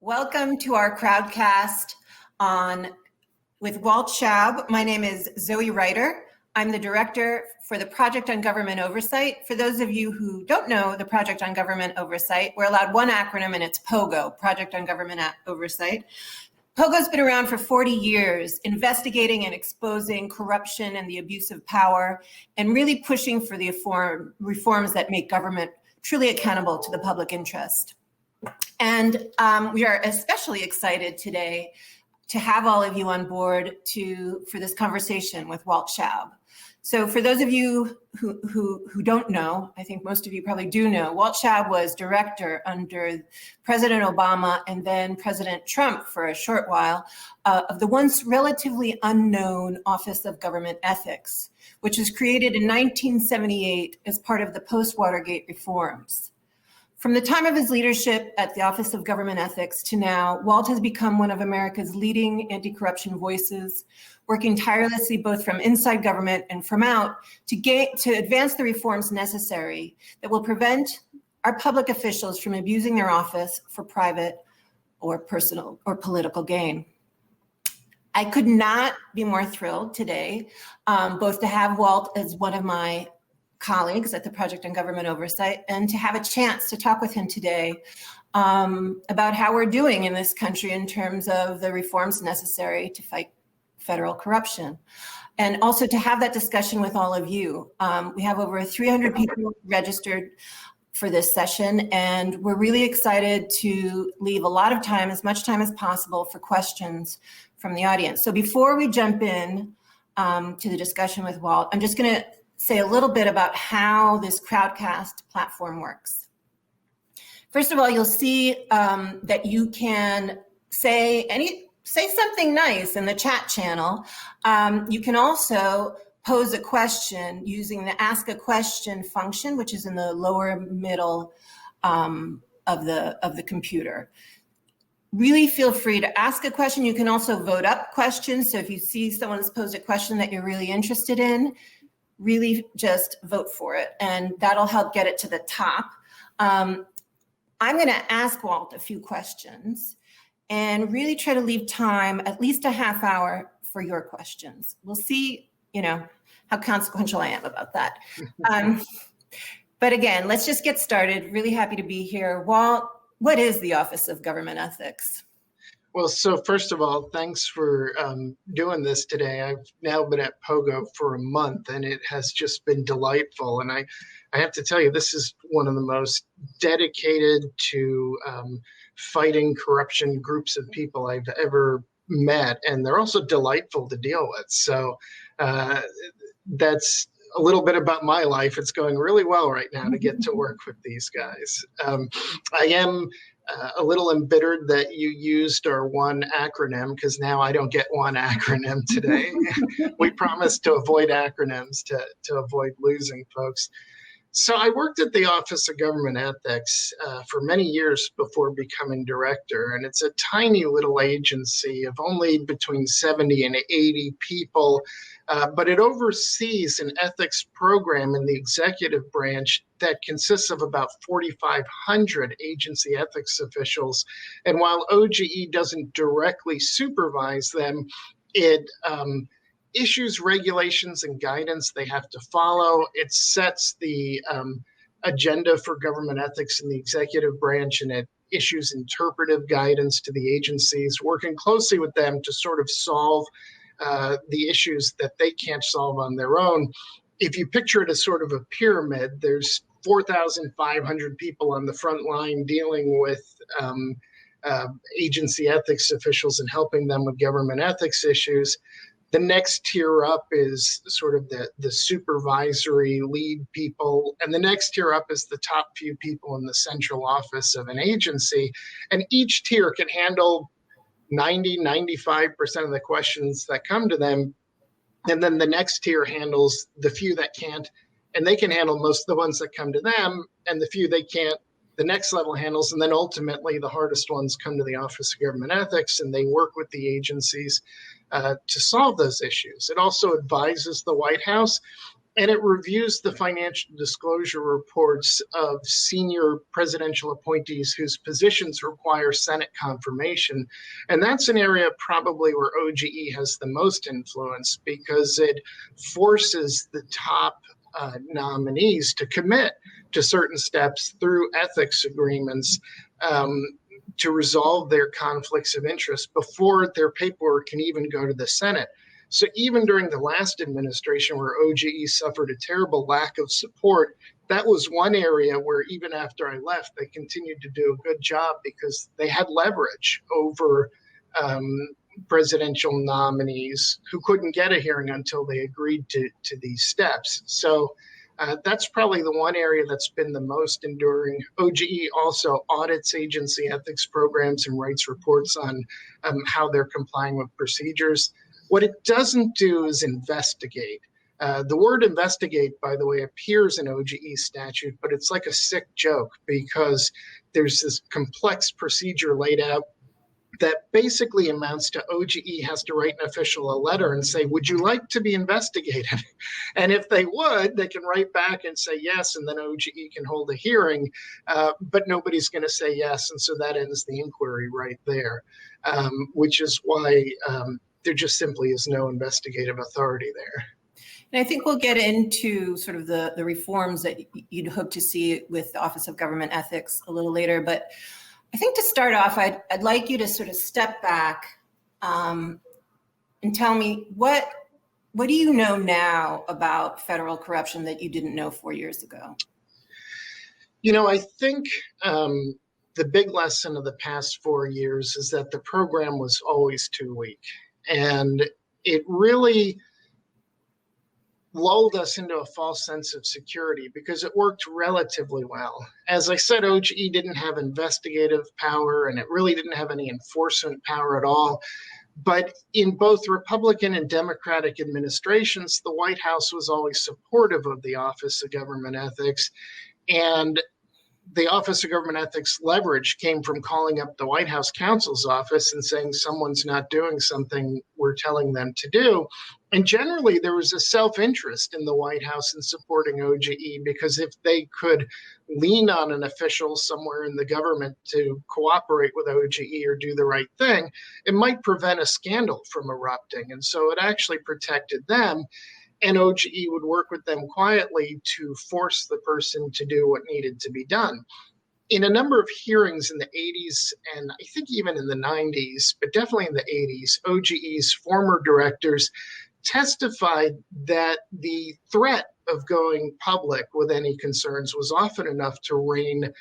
Welcome to our Crowdcast with Walt Shaub. My name is Zoë Reiter. I'm the director for the Project on Government Oversight. For those of you who don't know the Project on Government Oversight, we're allowed one acronym and it's POGO, Project on Government Oversight. POGO's been around for 40 years, investigating and exposing corruption and the abuse of power, and really pushing for the reforms that make government truly accountable to the public interest. And we are especially excited today to have all of you on board for this conversation with Walt Shaub. So for those of you who don't know, I think most of you probably do know, Walt Shaub was director under President Obama and then President Trump for a short while of the once relatively unknown Office of Government Ethics, which was created in 1978 as part of the post-Watergate reforms. From the time of his leadership at the Office of Government Ethics to now, Walt has become one of America's leading anti-corruption voices, working tirelessly both from inside government and from out to advance the reforms necessary that will prevent our public officials from abusing their office for private or personal or political gain. I could not be more thrilled today, both to have Walt as one of my colleagues at the Project on Government Oversight and to have a chance to talk with him today about how we're doing in this country in terms of the reforms necessary to fight federal corruption. And also to have that discussion with all of you. We have over 300 people registered for this session, and we're really excited to leave a lot of time, as much time as possible, for questions from the audience. So before we jump in to the discussion with Walt, I'm just going to say a little bit about how this Crowdcast platform works. First of all, you'll see that you can say something nice in the chat channel. You can also pose a question using the Ask a Question function, which is in the lower middle of the computer. Really feel free to ask a question. You can also vote up questions. So if you see someone has posed a question that you're really interested in, really just vote for it, and that'll help get it to the top. I'm going to ask Walt a few questions and really try to leave time, at least a half hour, for your questions. We'll see, how consequential I am about that. But again, let's just get started. Really happy to be here. Walt, what is the Office of Government Ethics? Well, so first of all, thanks for doing this today. I've now been at POGO for a month, and it has just been delightful. And I have to tell you, this is one of the most dedicated to fighting corruption groups of people I've ever met, and they're also delightful to deal with. So that's a little bit about my life. It's going really well right now to get to work with these guys. I am a little embittered that you used our one acronym, because now I don't get one acronym today. We promised to avoid acronyms to avoid losing folks. So I worked at the Office of Government Ethics for many years before becoming director, and it's a tiny little agency of only between 70 and 80 people, but it oversees an ethics program in the executive branch that consists of about 4,500 agency ethics officials. And while OGE doesn't directly supervise them, it issues regulations and guidance they have to follow. It sets the agenda for government ethics in the executive branch, and it issues interpretive guidance to the agencies, working closely with them to sort of solve the issues that they can't solve on their own. If you picture it as sort of a pyramid, there's 4,500 people on the front line dealing with agency ethics officials and helping them with government ethics issues. The next tier up is sort of the supervisory lead people. And the next tier up is the top few people in the central office of an agency. And each tier can handle 95% of the questions that come to them. And then the next tier handles the few that can't. And they can handle most of the ones that come to them. And the few they can't, the next level handles. And then ultimately the hardest ones come to the Office of Government Ethics, and they work with the agencies to solve those issues. It also advises the White House And it reviews the financial disclosure reports of senior presidential appointees whose positions require Senate confirmation. And that's an area probably where OGE has the most influence, because it forces the top nominees to commit to certain steps through ethics agreements to resolve their conflicts of interest before their paperwork can even go to the Senate. So even during the last administration, where OGE suffered a terrible lack of support, that was one area where even after I left, they continued to do a good job because they had leverage over presidential nominees who couldn't get a hearing until they agreed to these steps. So that's probably the one area that's been the most enduring. OGE also audits agency ethics programs and writes reports on how they're complying with procedures. What it doesn't do is investigate. The word investigate, by the way, appears in OGE statute, but it's like a sick joke because there's this complex procedure laid out that basically amounts to OGE has to write an official a letter and say, would you like to be investigated? And if they would, they can write back and say yes, and then OGE can hold a hearing, but nobody's going to say yes. And so that ends the inquiry right there, which is why there just simply is no investigative authority there. And I think we'll get into sort of the reforms that you'd hope to see with the Office of Government Ethics a little later. But I think to start off, I'd like you to sort of step back and tell me what do you know now about federal corruption that you didn't know 4 years ago? You know, I think the big lesson of the past 4 years is that the program was always too weak. And it really lulled us into a false sense of security because it worked relatively well. As I said, OGE didn't have investigative power and it really didn't have any enforcement power at all. But in both Republican and Democratic administrations, the White House was always supportive of the Office of Government Ethics. And the Office of Government Ethics leverage came from calling up the White House counsel's office and saying someone's not doing something we're telling them to do. And generally, there was a self-interest in the White House in supporting OGE because if they could lean on an official somewhere in the government to cooperate with OGE or do the right thing, it might prevent a scandal from erupting. And so it actually protected them. And OGE would work with them quietly to force the person to do what needed to be done. In a number of hearings in the 80s, and I think even in the 90s, but definitely in the 80s, OGE's former directors testified that the threat of going public with any concerns was often enough to rein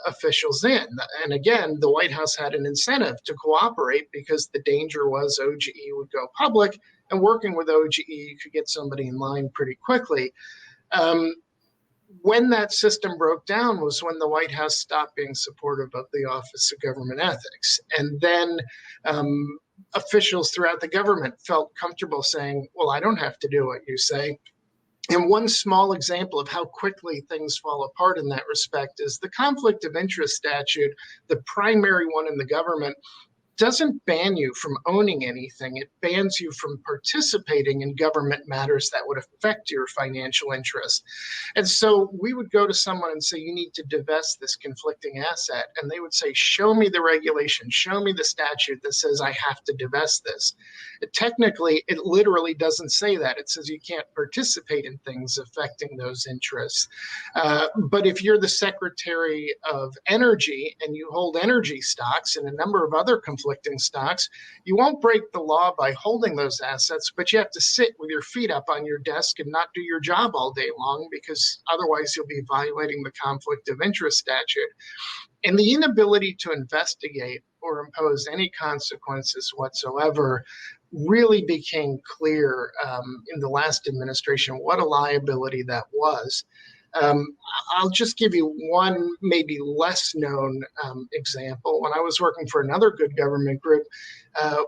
officials in. And again, the White House had an incentive to cooperate because the danger was OGE would go public, and working with OGE, you could get somebody in line pretty quickly. When that system broke down was when the White House stopped being supportive of the Office of Government Ethics. And then officials throughout the government felt comfortable saying, well, I don't have to do what you say. And one small example of how quickly things fall apart in that respect is the conflict of interest statute, the primary one in the government, doesn't ban you from owning anything. It bans you from participating in government matters that would affect your financial interest. And so we would go to someone and say, you need to divest this conflicting asset. And they would say, show me the regulation, show me the statute that says I have to divest this. Technically, it literally doesn't say that. It says you can't participate in things affecting those interests. But if you're the Secretary of Energy and you hold energy stocks and a number of other conflicting stocks, you won't break the law by holding those assets, but you have to sit with your feet up on your desk and not do your job all day long because otherwise you'll be violating the conflict of interest statute. And the inability to investigate or impose any consequences whatsoever really became clear in the last administration what a liability that was. I'll just give you one maybe less known example. When I was working for another good government group,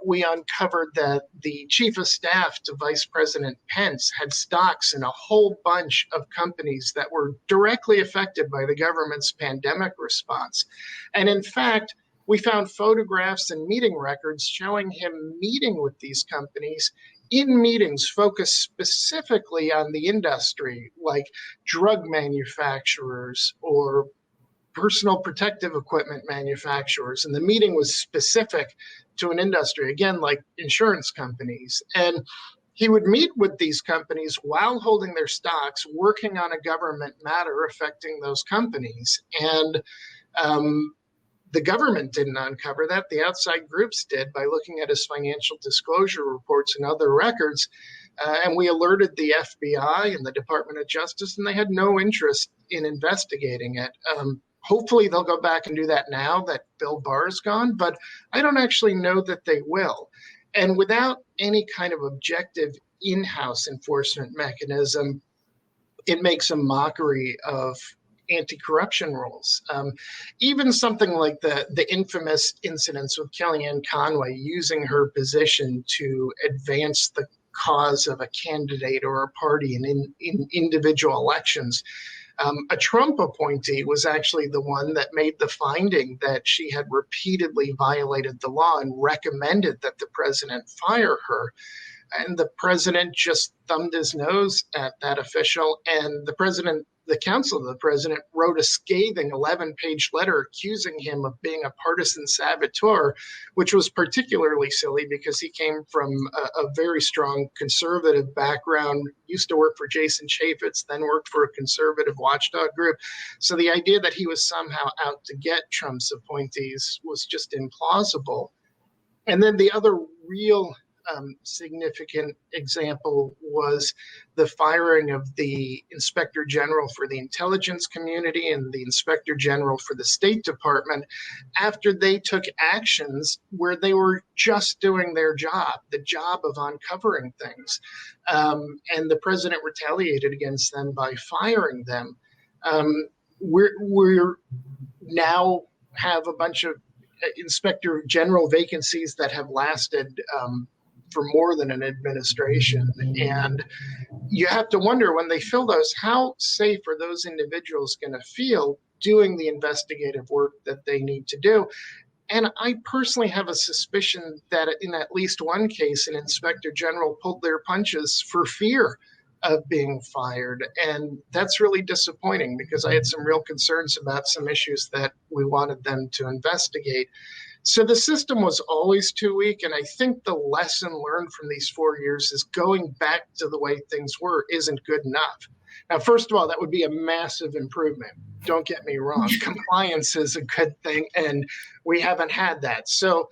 we uncovered that the chief of staff to Vice President Pence had stocks in a whole bunch of companies that were directly affected by the government's pandemic response. And in fact, we found photographs and meeting records showing him meeting with these companies in meetings focused specifically on the industry, like drug manufacturers or personal protective equipment manufacturers. And the meeting was specific to an industry, again, like insurance companies. And he would meet with these companies while holding their stocks, working on a government matter affecting those companies. And the government didn't uncover that. The outside groups did by looking at his financial disclosure reports and other records. And we alerted the FBI and the Department of Justice, and they had no interest in investigating it. Hopefully they'll go back and do that now that Bill Barr's gone, but I don't actually know that they will. And without any kind of objective in-house enforcement mechanism, it makes a mockery of anti-corruption rules. Even something like the infamous incidents with Kellyanne Conway using her position to advance the cause of a candidate or a party in individual elections. A Trump appointee was actually the one that made the finding that she had repeatedly violated the law and recommended that the president fire her. And the president just thumbed his nose at that official, and the counsel of the president wrote a scathing 11-page letter accusing him of being a partisan saboteur, which was particularly silly because he came from a very strong conservative background, used to work for Jason Chaffetz, then worked for a conservative watchdog group. So the idea that he was somehow out to get Trump's appointees was just implausible. And then the other real significant example was the firing of the Inspector General for the intelligence community and the Inspector General for the State Department after they took actions where they were just doing their job, the job of uncovering things. And the president retaliated against them by firing them. We're now have a bunch of Inspector General vacancies that have lasted for more than an administration. And you have to wonder when they fill those, how safe are those individuals going to feel doing the investigative work that they need to do? And I personally have a suspicion that in at least one case, an Inspector General pulled their punches for fear of being fired. And that's really disappointing because I had some real concerns about some issues that we wanted them to investigate. So the system was always too weak, and I think the lesson learned from these 4 years is going back to the way things were isn't good enough. Now, first of all, that would be a massive improvement. Don't get me wrong. Compliance is a good thing, and we haven't had that. So,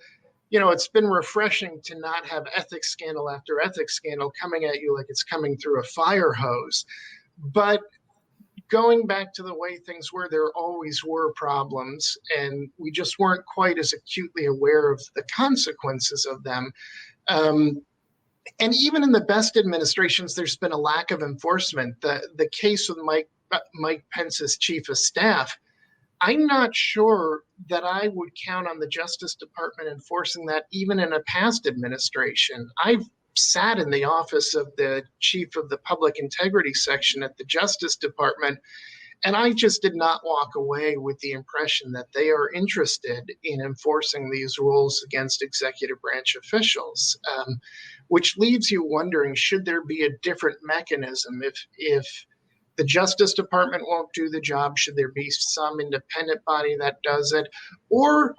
it's been refreshing to not have ethics scandal after ethics scandal coming at you like it's coming through a fire hose. But going back to the way things were, there always were problems, and we just weren't quite as acutely aware of the consequences of them. And even in the best administrations, there's been a lack of enforcement. The case with Mike Pence's chief of staff, I'm not sure that I would count on the Justice Department enforcing that even in a past administration. I've sat in the office of the chief of the public integrity section at the Justice Department, and I just did not walk away with the impression that they are interested in enforcing these rules against executive branch officials, which leaves you wondering, should there be a different mechanism? If the Justice Department won't do the job, should there be some independent body that does it? Or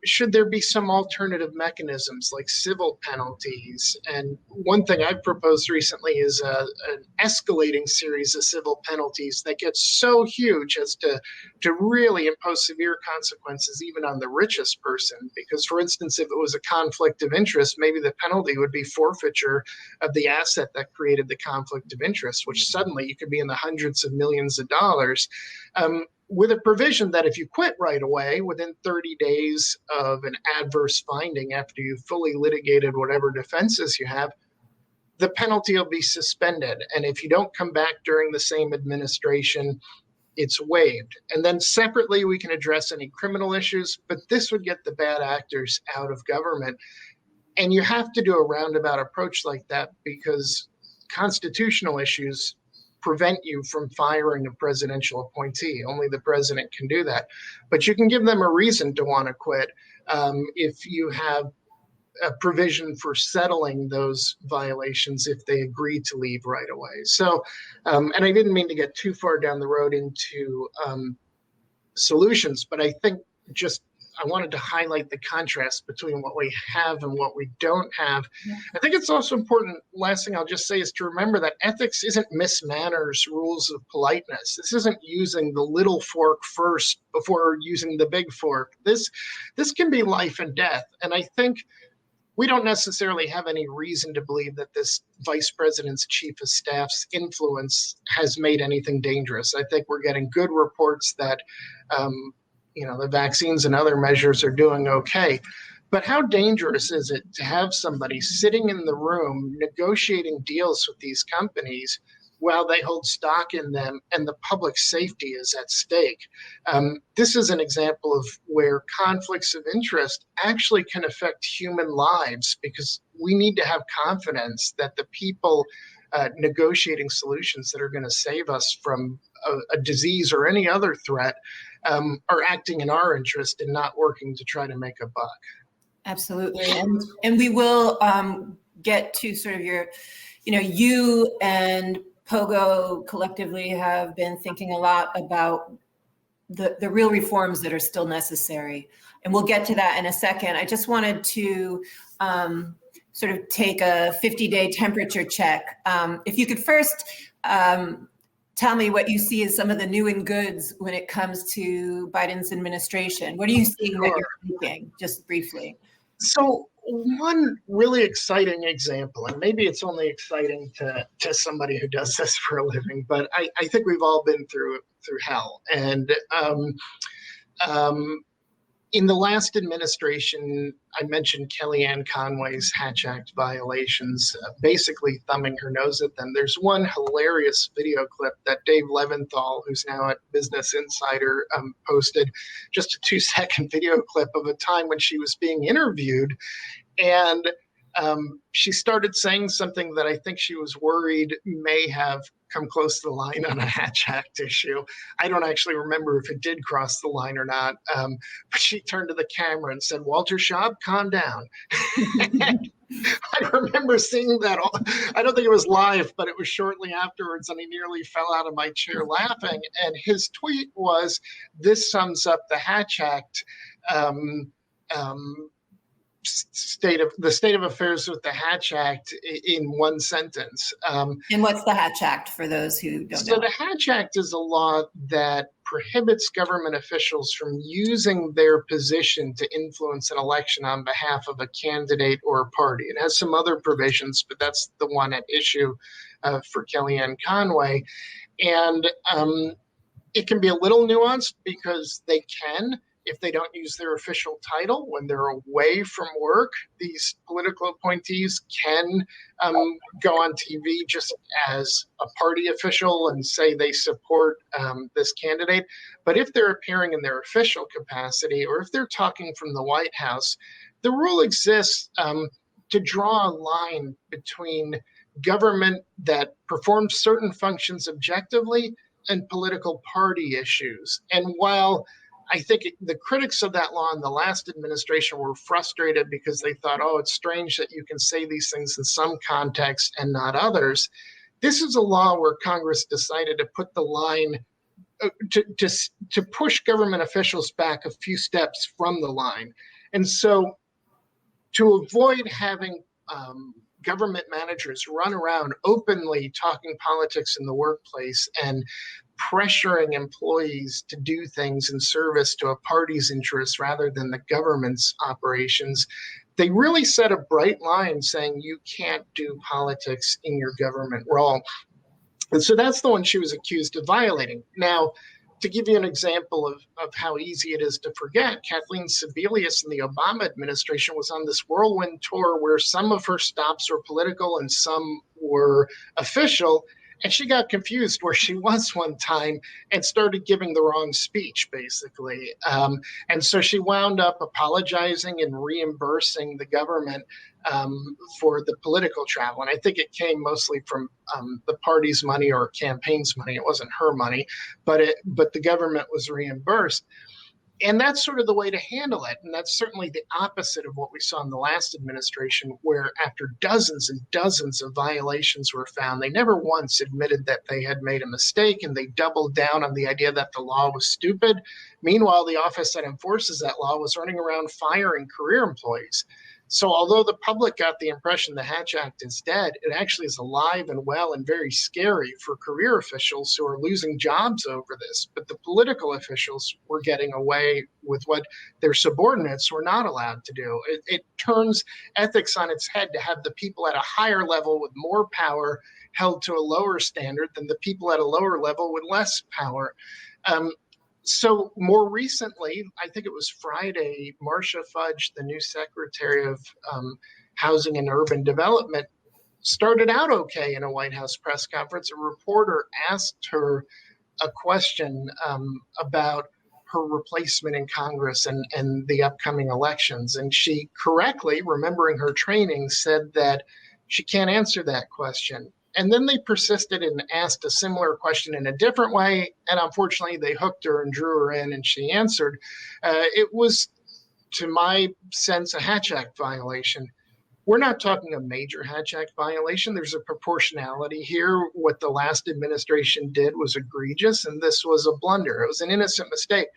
should there be some alternative mechanisms like civil penalties? And one thing I've proposed recently is an escalating series of civil penalties that gets so huge as to really impose severe consequences even on the richest person. Because, for instance, if it was a conflict of interest, maybe the penalty would be forfeiture of the asset that created the conflict of interest, which suddenly you could be in the hundreds of millions of dollars. With a provision that if you quit right away within 30 days of an adverse finding after you've fully litigated whatever defenses you have, the penalty will be suspended. And if you don't come back during the same administration, it's waived. And then separately, we can address any criminal issues, but this would get the bad actors out of government. And you have to do a roundabout approach like that because constitutional issues prevent you from firing a presidential appointee. Only the president can do that. But you can give them a reason to want to quit. If you have a provision for settling those violations if they agree to leave right away. So, and I didn't mean to get too far down the road into solutions, but I think I wanted to highlight the contrast between what we have and what we don't have. Yeah. I think it's also important, last thing I'll just say is to remember that ethics isn't Miss Manners' rules of politeness. This isn't using the little fork first before using the big fork. This can be life and death. And I think we don't necessarily have any reason to believe that this vice president's chief of staff's influence has made anything dangerous. I think we're getting good reports that the vaccines and other measures are doing okay. But how dangerous is it to have somebody sitting in the room negotiating deals with these companies while they hold stock in them and the public safety is at stake? This is an example of where conflicts of interest actually can affect human lives, because we need to have confidence that the people negotiating solutions that are going to save us from a disease or any other threat are acting in our interest and not working to try to make a buck. Absolutely. And we will get to sort of your, you and POGO collectively have been thinking a lot about the real reforms that are still necessary. And we'll get to that in a second. I just wanted to sort of take a 50-day temperature check. If you could first tell me what you see as some of the new and goods when it comes to Biden's administration. What are you seeing that you're thinking, just briefly? So one really exciting example, and maybe it's only exciting to somebody who does this for a living, but I think we've all been through hell. And in the last administration, I mentioned Kellyanne Conway's Hatch Act violations, basically thumbing her nose at them. There's one hilarious video clip that Dave Leventhal, who's now at Business Insider, posted, just a 2-second video clip of a time when she was being interviewed. And she started saying something that I think she was worried may have come close to the line on a Hatch Act issue. I don't actually remember if it did cross the line or not, but she turned to the camera and said, "Walter Shaub, calm down." I remember seeing that. I don't think it was live, but it was shortly afterwards, and I nearly fell out of my chair laughing. And his tweet was, "This sums up the Hatch Act state of affairs with the Hatch Act in one sentence." And what's the Hatch Act for those who don't know? So the Hatch Act is a law that prohibits government officials from using their position to influence an election on behalf of a candidate or a party. It has some other provisions, but that's the one at issue for Kellyanne Conway. And it can be a little nuanced, because they can, if they don't use their official title, when they're away from work, these political appointees can go on TV just as a party official and say they support this candidate. But if they're appearing in their official capacity, or if they're talking from the White House, the rule exists to draw a line between government that performs certain functions objectively and political party issues. And while I think the critics of that law in the last administration were frustrated because they thought, oh, it's strange that you can say these things in some contexts and not others, this is a law where Congress decided to put the line, to push government officials back a few steps from the line. And so to avoid having government managers run around openly talking politics in the workplace and pressuring employees to do things in service to a party's interests rather than the government's operations, they really set a bright line saying you can't do politics in your government role. And so that's the one she was accused of violating. Now, to give you an example of how easy it is to forget, Kathleen Sebelius in the Obama administration was on this whirlwind tour where some of her stops were political and some were official. And she got confused where she was one time and started giving the wrong speech, basically. And so she wound up apologizing and reimbursing the government for the political travel. And I think it came mostly from the party's money or campaign's money. It wasn't her money, but the government was reimbursed. And that's sort of the way to handle it. And that's certainly the opposite of what we saw in the last administration, where after dozens and dozens of violations were found, they never once admitted that they had made a mistake, and they doubled down on the idea that the law was stupid. Meanwhile, the office that enforces that law was running around firing career employees. So although the public got the impression the Hatch Act is dead, it actually is alive and well and very scary for career officials who are losing jobs over this. But the political officials were getting away with what their subordinates were not allowed to do. It turns ethics on its head to have the people at a higher level with more power held to a lower standard than the people at a lower level with less power. So more recently, I think it was Friday, Marcia Fudge, the new Secretary of Housing and Urban Development, started out okay in a White House press conference. A reporter asked her a question about her replacement in Congress and the upcoming elections. And she correctly, remembering her training, said that she can't answer that question. And then they persisted and asked a similar question in a different way. And unfortunately, they hooked her and drew her in, and she answered. It was, to my sense, a Hatch Act violation. We're not talking a major Hatch Act violation. There's a proportionality here. What the last administration did was egregious, and this was a blunder. It was an innocent mistake.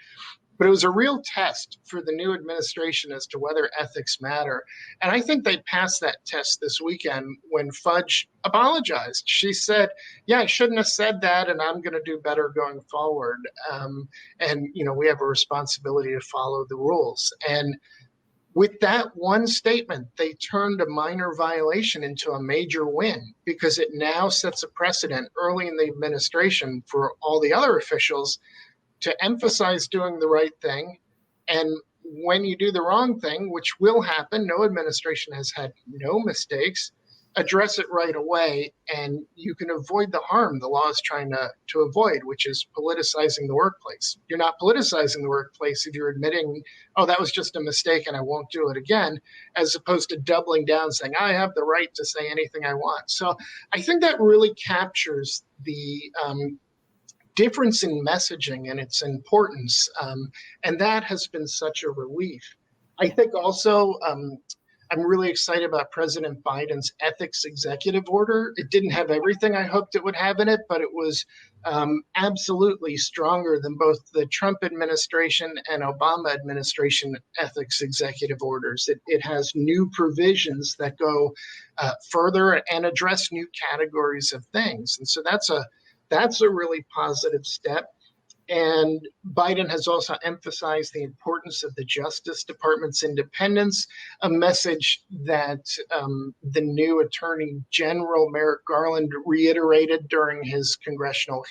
But it was a real test for the new administration as to whether ethics matter. And I think they passed that test this weekend when Fudge apologized. She said, yeah, I shouldn't have said that, and I'm going to do better going forward. And, we have a responsibility to follow the rules. And with that one statement, they turned a minor violation into a major win, because it now sets a precedent early in the administration for all the other officials to emphasize doing the right thing. And when you do the wrong thing, which will happen, no administration has had no mistakes, address it right away, and you can avoid the harm the law is trying to avoid, which is politicizing the workplace. You're not politicizing the workplace if you're admitting, oh, that was just a mistake and I won't do it again, as opposed to doubling down saying, I have the right to say anything I want. So I think that really captures the difference in messaging and its importance. And that has been such a relief. I think also I'm really excited about President Biden's ethics executive order. It didn't have everything I hoped it would have in it, but it was absolutely stronger than both the Trump administration and Obama administration ethics executive orders. It has new provisions that go further and address new categories of things. And so that's a really positive step. And Biden has also emphasized the importance of the Justice Department's independence, a message that the new Attorney General, Merrick Garland, reiterated during his congressional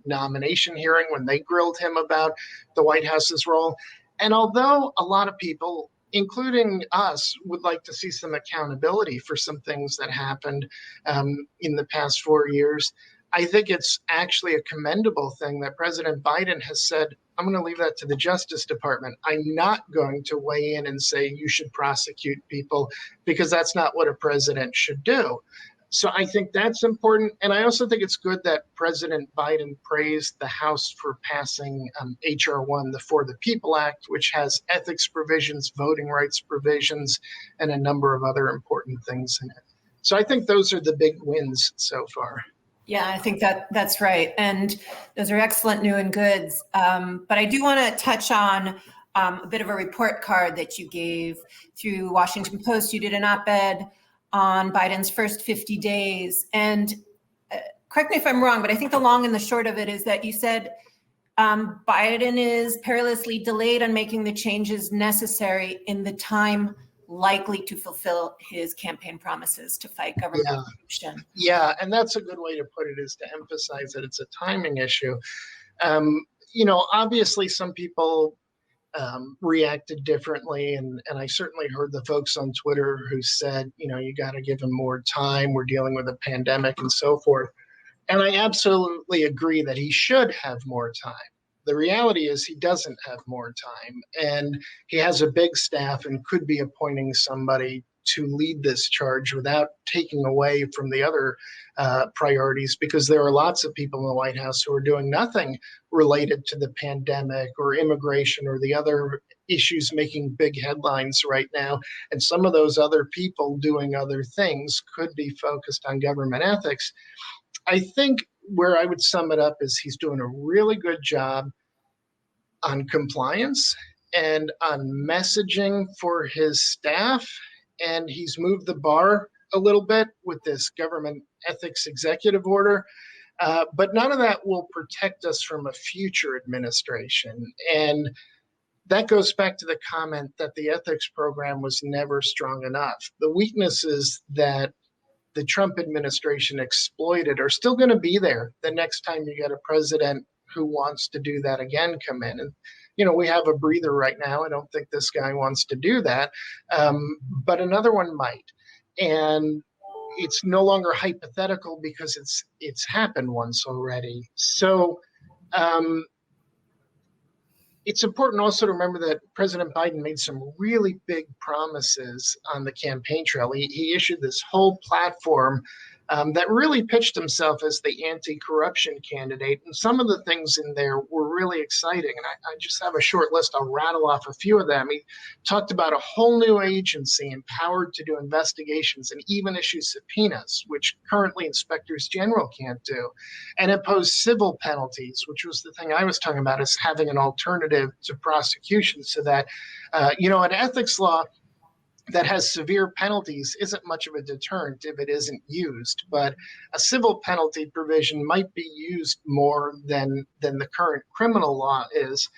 nomination hearing when they grilled him about the White House's role. And although a lot of people, including us, would like to see some accountability for some things that happened in the past 4 years, I think it's actually a commendable thing that President Biden has said, I'm going to leave that to the Justice Department. I'm not going to weigh in and say you should prosecute people, because that's not what a president should do. So I think that's important. And I also think it's good that President Biden praised the House for passing H.R. 1, the For the People Act, which has ethics provisions, voting rights provisions, and a number of other important things in it. So I think those are the big wins so far. Yeah, I think that's right. And those are excellent new and goods. But I do want to touch on a bit of a report card that you gave through Washington Post. You did an op-ed on Biden's first 50 days. And correct me if I'm wrong, but I think the long and the short of it is that you said Biden is perilously delayed on making the changes necessary in the time likely to fulfill his campaign promises to fight government corruption. Yeah, and that's a good way to put it, is to emphasize that it's a timing issue. Obviously some people reacted differently, and I certainly heard the folks on Twitter who said, you got to give him more time. We're dealing with a pandemic and so forth. And I absolutely agree that he should have more time. The reality is he doesn't have more time, and he has a big staff and could be appointing somebody to lead this charge without taking away from the other priorities, because there are lots of people in the White House who are doing nothing related to the pandemic or immigration or the other issues making big headlines right now. And some of those other people doing other things could be focused on government ethics. I think where I would sum it up is he's doing a really good job on compliance and on messaging for his staff. And he's moved the bar a little bit with this government ethics executive order. But none of that will protect us from a future administration. And that goes back to the comment that the ethics program was never strong enough. The weaknesses that the Trump administration exploited are still going to be there the next time you get a president who wants to do that again come in. And, we have a breather right now. I don't think this guy wants to do that, but another one might. And it's no longer hypothetical because it's happened once already. So it's important also to remember that President Biden made some really big promises on the campaign trail. He issued this whole platform that really pitched himself as the anti-corruption candidate. And some of the things in there were really exciting. And I just have a short list. I'll rattle off a few of them. He talked about a whole new agency empowered to do investigations and even issue subpoenas, which currently inspectors general can't do, and impose civil penalties, which was the thing I was talking about, is having an alternative to prosecution so that, an ethics law that has severe penalties isn't much of a deterrent if it isn't used, but a civil penalty provision might be used more than the current criminal law is.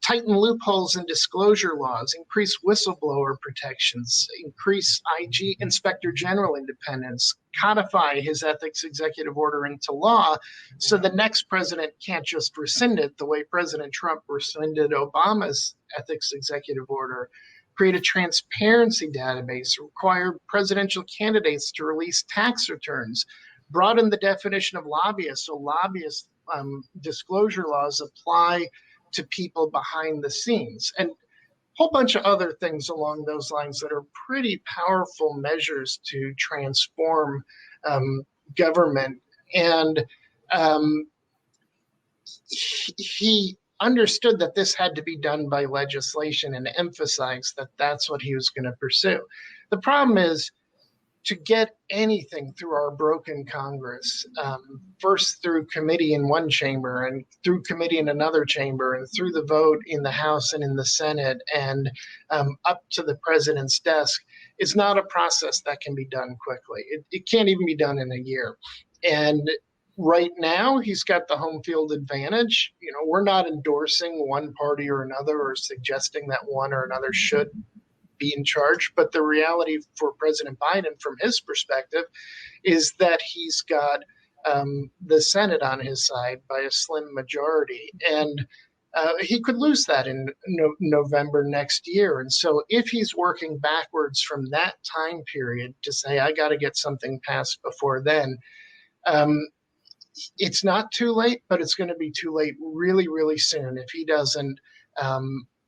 Tighten loopholes in disclosure laws, increase whistleblower protections, increase IG Inspector General independence, codify his ethics executive order into law so the next president can't just rescind it the way President Trump rescinded Obama's ethics executive order. Create a transparency database, require presidential candidates to release tax returns, broaden the definition of lobbyists so lobbyist disclosure laws apply to people behind the scenes, and a whole bunch of other things along those lines that are pretty powerful measures to transform government. And he understood that this had to be done by legislation and emphasized that that's what he was going to pursue. The problem is to get anything through our broken Congress, first through committee in one chamber and through committee in another chamber and through the vote in the House and in the Senate and up to the president's desk, is not a process that can be done quickly. It can't even be done in a year. And right now, he's got the home field advantage. We're not endorsing one party or another or suggesting that one or another should be in charge. But the reality for President Biden, from his perspective, is that he's got the Senate on his side by a slim majority. And he could lose that in November next year. And so if he's working backwards from that time period to say, I got to get something passed before then, it's not too late, but it's going to be too late really, really soon if he doesn't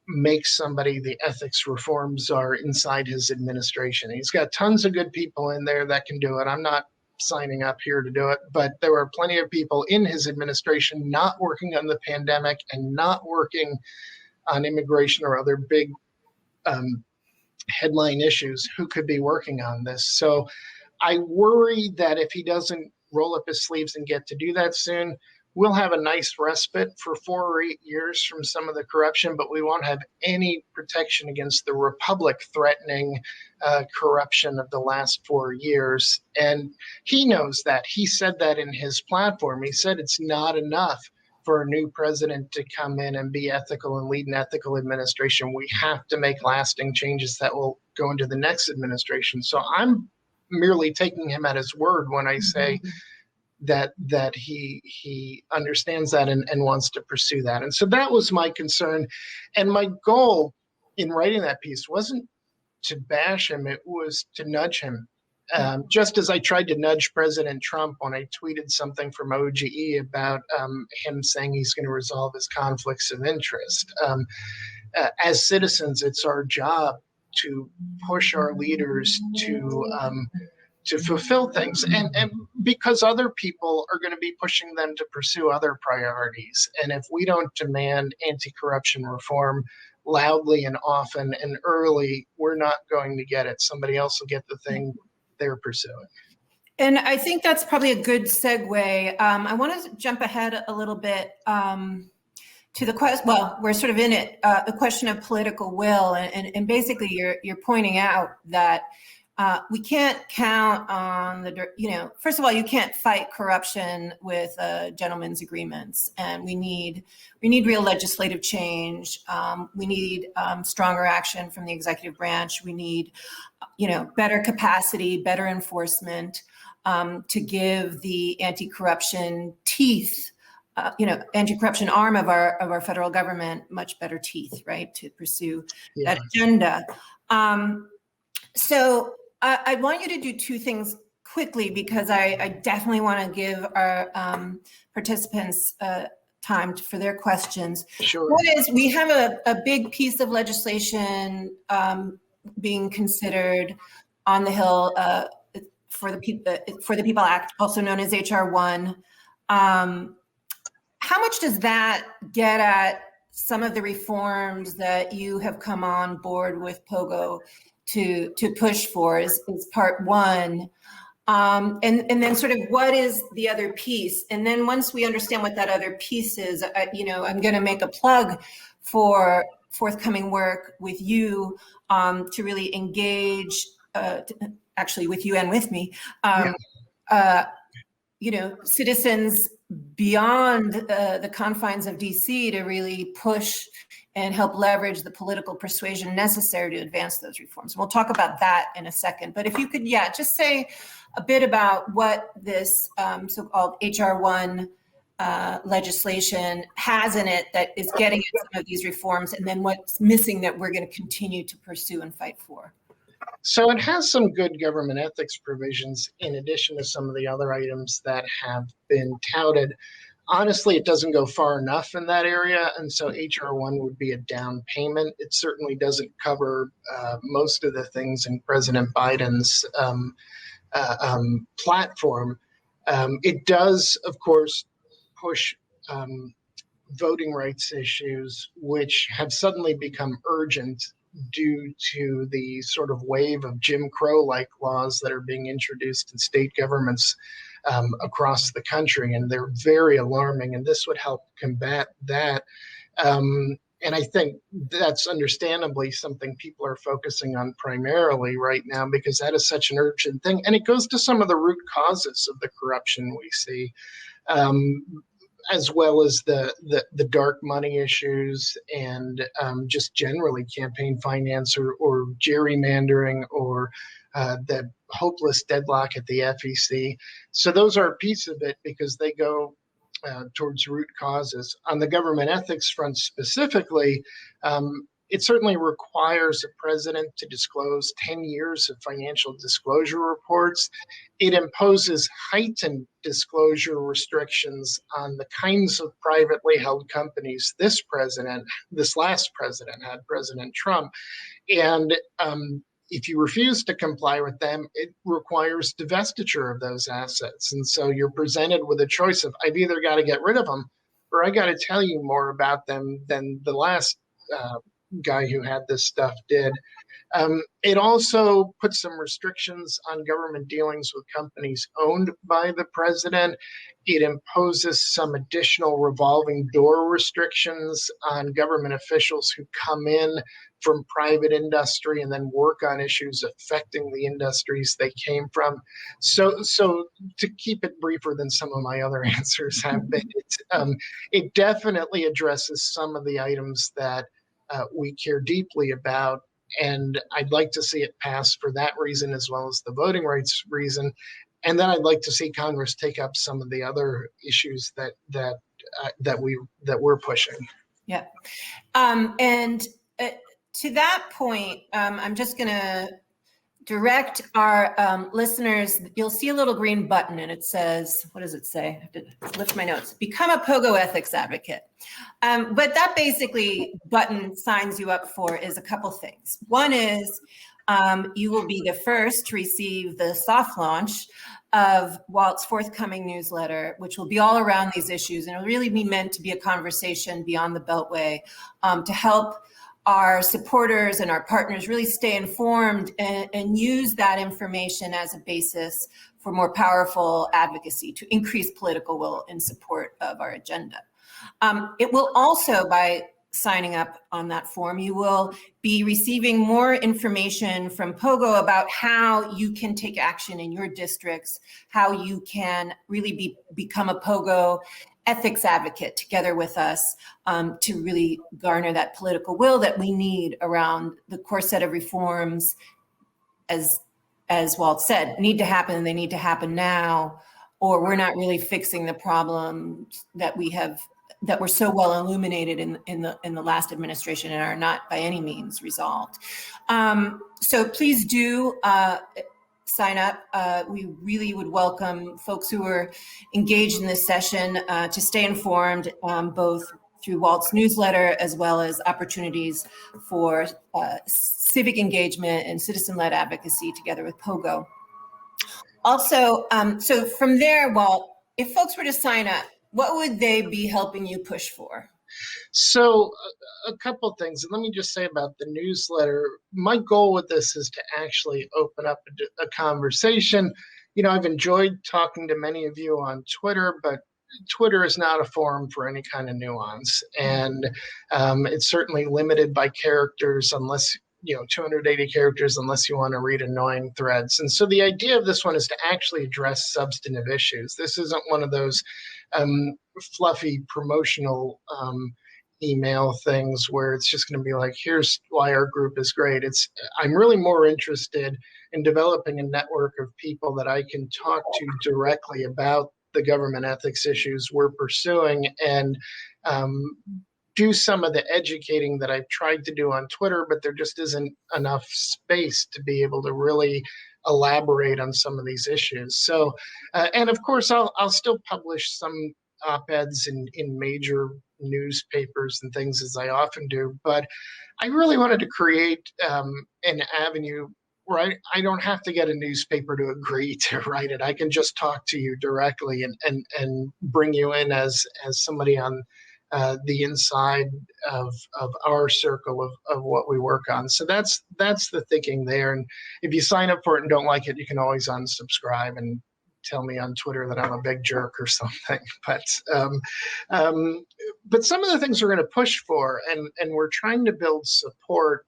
make somebody the ethics reform czar inside his administration. He's got tons of good people in there that can do it. I'm not signing up here to do it, but there are plenty of people in his administration not working on the pandemic and not working on immigration or other big headline issues who could be working on this. So I worry that if he doesn't roll up his sleeves and get to do that soon, we'll have a nice respite for 4 or 8 years from some of the corruption, but we won't have any protection against the republic threatening corruption of the last 4 years. And he knows that. He said that in his platform. He said it's not enough for a new president to come in and be ethical and lead an ethical administration. We have to make lasting changes that will go into the next administration. So I'm merely taking him at his word when I say that he understands that and wants to pursue that. And so that was my concern. And my goal in writing that piece wasn't to bash him, it was to nudge him. Just as I tried to nudge President Trump when I tweeted something from OGE about him saying he's going to resolve his conflicts of interest. As citizens, it's our job to push our leaders to fulfill things, and because other people are going to be pushing them to pursue other priorities. And if we don't demand anti-corruption reform loudly and often and early, we're not going to get it. Somebody else will get the thing they're pursuing. And I think that's probably a good segue. I want to jump ahead a little bit to the question. Well, we're sort of in it. The question of political will, and basically, you're pointing out that we can't count on first of all, you can't fight corruption with gentlemen's agreements, and we need real legislative change. We need stronger action from the executive branch. We need, better capacity, better enforcement, to give the anti-corruption teeth, anti-corruption arm of our federal government much better teeth, right, to pursue that agenda. So I want you to do two things quickly, because I definitely want to give our participants time for their questions. Sure. One is, we have a big piece of legislation being considered on the Hill for the People Act, also known as HR 1. How much does that get at some of the reforms that you have come on board with POGO to push for is part one? And then sort of what is the other piece? And then once we understand what that other piece is, I'm going to make a plug for forthcoming work with you to really engage, actually with you and with me, citizens beyond the confines of DC to really push and help leverage the political persuasion necessary to advance those reforms. We'll talk about that in a second. But if you could, just say a bit about what this so-called HR 1 legislation has in it that is getting at some of these reforms, and then what's missing that we're going to continue to pursue and fight for. So it has some good government ethics provisions in addition to some of the other items that have been touted. Honestly, it doesn't go far enough in that area, and so HR 1 would be a down payment. It certainly doesn't cover most of the things in President Biden's platform. It does, of course, push voting rights issues, which have suddenly become urgent due to the sort of wave of Jim Crow-like laws that are being introduced in state governments across the country, and they're very alarming, and this would help combat that. And I think that's understandably something people are focusing on primarily right now, because that is such an urgent thing, and it goes to some of the root causes of the corruption we see, as well as the dark money issues and just generally campaign finance or gerrymandering or the hopeless deadlock at the FEC. So those are a piece of it because they go towards root causes. On the government ethics front specifically, it certainly requires a president to disclose 10 years of financial disclosure reports. It imposes heightened disclosure restrictions on the kinds of privately held companies this last president had, President Trump. And if you refuse to comply with them, it requires divestiture of those assets. And so you're presented with a choice of, I've either got to get rid of them or I got to tell you more about them than the last guy who had this stuff did. It also puts some restrictions on government dealings with companies owned by the president. It imposes some additional revolving door restrictions on government officials who come in from private industry and then work on issues affecting the industries they came from. So to keep it briefer than some of my other answers have been, it definitely addresses some of the items that we care deeply about, and I'd like to see it pass for that reason as well as the voting rights reason. And then I'd like to see Congress take up some of the other issues that we're pushing. Yeah, and to that point, I'm just going to direct our listeners. You'll see a little green button and it says, what does it say? I have to lift my notes. Become a POGO ethics advocate. But that basically button signs you up for is a couple things. One is you will be the first to receive the soft launch of Walt's forthcoming newsletter, which will be all around these issues. And it'll really be meant to be a conversation beyond the Beltway to help our supporters and our partners really stay informed and use that information as a basis for more powerful advocacy to increase political will in support of our agenda. It will also, by signing up on that form, you will be receiving more information from POGO about how you can take action in your districts, how you can really become a POGO ethics advocate together with us to really garner that political will that we need around the core set of reforms, as Walt said, need to happen, and they need to happen now, or we're not really fixing the problems that were so well illuminated in the last administration and are not by any means resolved. So please do sign up. We really would welcome folks who are engaged in this session to stay informed, both through Walt's newsletter as well as opportunities for civic engagement and citizen-led advocacy together with POGO. Also, so from there, Walt, if folks were to sign up, what would they be helping you push for? So a couple things, and let me just say about the newsletter. My goal with this is to actually open up a conversation. You know, I've enjoyed talking to many of you on Twitter, but Twitter is not a forum for any kind of nuance, and it's certainly limited by characters, unless 280 characters, unless you want to read annoying threads. And so the idea of this one is to actually address substantive issues. This isn't one of those fluffy promotional email things where it's just going to be like, here's why our group is great. I'm really more interested in developing a network of people that I can talk to directly about the government ethics issues we're pursuing, and do some of the educating that I've tried to do on Twitter, but there just isn't enough space to be able to really elaborate on some of these issues. So, and of course, I'll still publish some op-eds in major newspapers and things, as I often do, but I really wanted to create an avenue where I don't have to get a newspaper to agree to write it. I can just talk to you directly and bring you in as somebody on the inside of our circle of what we work on. So that's the thinking there. And if you sign up for it and don't like it, you can always unsubscribe and tell me on Twitter that I'm a big jerk or something. But some of the things we're going to push for, and we're trying to build support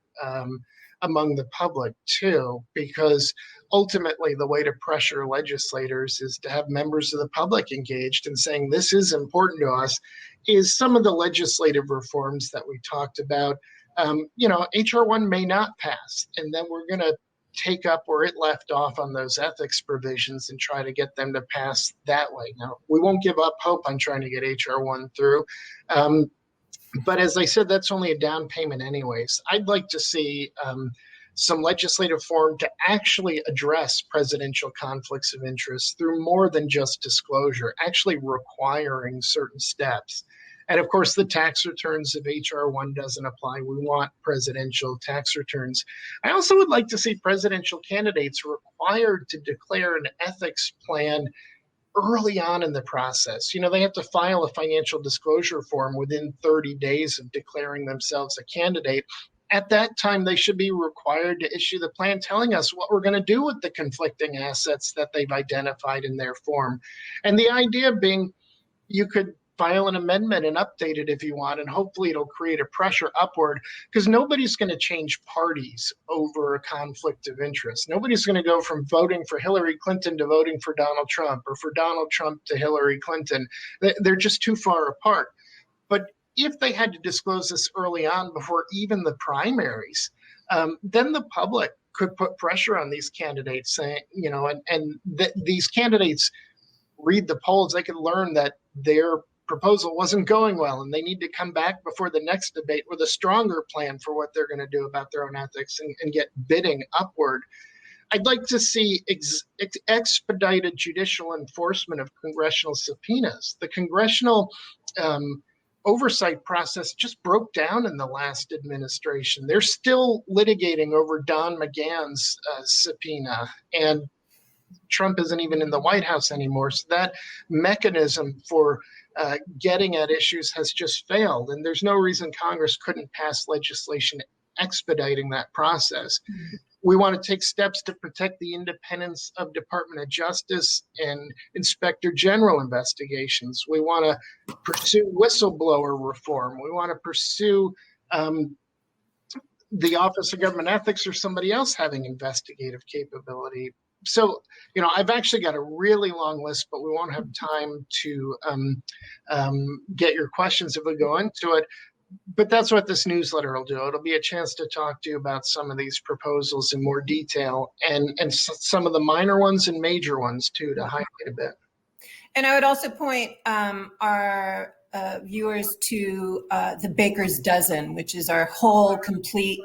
among the public too, because ultimately the way to pressure legislators is to have members of the public engaged and saying this is important to us, is some of the legislative reforms that we talked about. HR 1 may not pass, and then we're going to take up where it left off on those ethics provisions and try to get them to pass that way. Now, we won't give up hope on trying to get HR 1 through. But as I said, that's only a down payment anyways. I'd like to see some legislative form to actually address presidential conflicts of interest through more than just disclosure, actually requiring certain steps. And of course, the tax returns, if HR 1 doesn't apply, we want presidential tax returns. I also would like to see presidential candidates required to declare an ethics plan early on in the process. They have to file a financial disclosure form within 30 days of declaring themselves a candidate. At that time, they should be required to issue the plan telling us what we're going to do with the conflicting assets that they've identified in their form. And the idea being, you could file an amendment and update it if you want, and hopefully it'll create a pressure upward, because nobody's going to change parties over a conflict of interest. Nobody's going to go from voting for Hillary Clinton to voting for Donald Trump, or for Donald Trump to Hillary Clinton. They're just too far apart. But if they had to disclose this early on before even the primaries, then the public could put pressure on these candidates, saying, these candidates read the polls, they could learn that their proposal wasn't going well, and they need to come back before the next debate with a stronger plan for what they're going to do about their own ethics and get bidding upward. I'd like to see expedited judicial enforcement of congressional subpoenas. The congressional oversight process just broke down in the last administration. They're still litigating over Don McGahn's subpoena, and Trump isn't even in the White House anymore. So that mechanism for getting at issues has just failed. And there's no reason Congress couldn't pass legislation expediting that process. Mm-hmm. We want to take steps to protect the independence of Department of Justice and Inspector General investigations. We want to pursue whistleblower reform. We want to pursue the Office of Government Ethics or somebody else having investigative capability. So, I've actually got a really long list, but we won't have time to get your questions if we go into it. But that's what this newsletter will do. It'll be a chance to talk to you about some of these proposals in more detail and some of the minor ones and major ones, too, to highlight a bit. And I would also point our viewers to the Baker's Dozen, which is our whole complete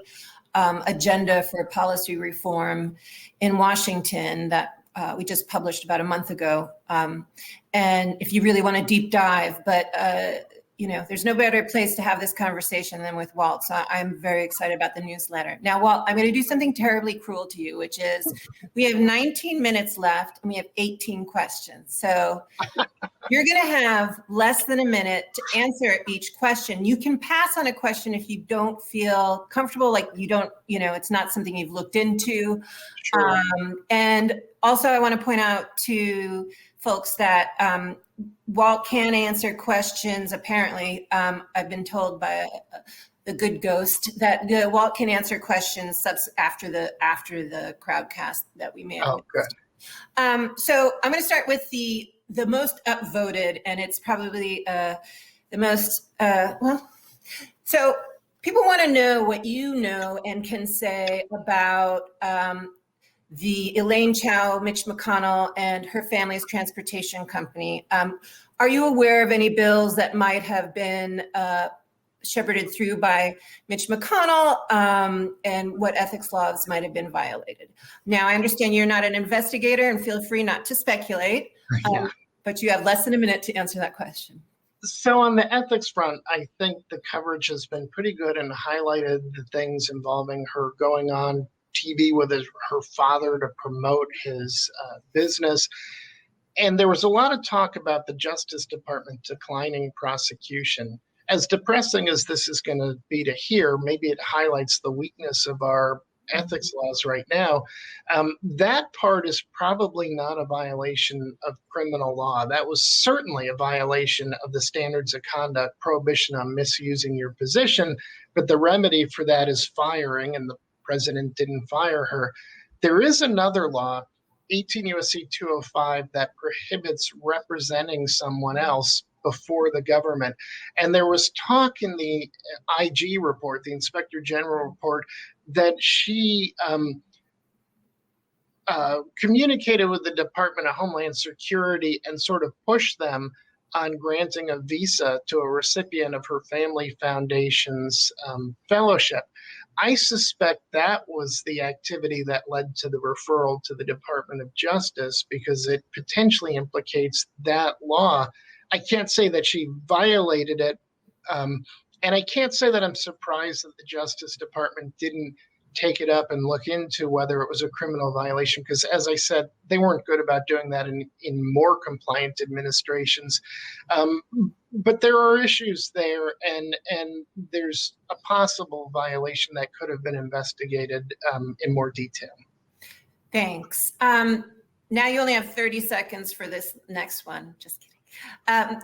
agenda for policy reform in Washington that we just published about a month ago. And if you really want to deep dive, but there's no better place to have this conversation than with Walt. So I'm very excited about the newsletter. Now, Walt, I'm going to do something terribly cruel to you, which is we have 19 minutes left and we have 18 questions. So you're going to have less than a minute to answer each question. You can pass on a question if you don't feel comfortable, like you don't, it's not something you've looked into. Sure. And also I want to point out to folks that Walt can answer questions. Apparently, I've been told by the good ghost that Walt can answer questions after the crowdcast that we made. Oh, good. So I'm going to start with the most upvoted, and it's probably the most So people want to know what you know and can say about the Elaine Chao, Mitch McConnell, and her family's transportation company. Are you aware of any bills that might have been shepherded through by Mitch McConnell and what ethics laws might have been violated? Now, I understand you're not an investigator and feel free not to speculate, but you have less than a minute to answer that question. So on the ethics front, I think the coverage has been pretty good and highlighted the things involving her going on TV with her father to promote his business. And there was a lot of talk about the Justice Department declining prosecution. As depressing as this is going to be to hear, maybe it highlights the weakness of our ethics laws right now. That part is probably not a violation of criminal law. That was certainly a violation of the standards of conduct, prohibition on misusing your position. But the remedy for that is firing, and the president didn't fire her. There is another law, 18 U.S.C. 205, that prohibits representing someone else before the government. And there was talk in the IG report, the Inspector General report, that she communicated with the Department of Homeland Security and sort of pushed them on granting a visa to a recipient of her family foundation's fellowship. I suspect that was the activity that led to the referral to the Department of Justice because it potentially implicates that law. I can't say that she violated it, and I can't say that I'm surprised that the Justice Department didn't take it up and look into whether it was a criminal violation, because as I said, they weren't good about doing that in more compliant administrations. But there are issues there, and there's a possible violation that could have been investigated in more detail. Thanks. Now you only have 30 seconds for this next one. Just kidding.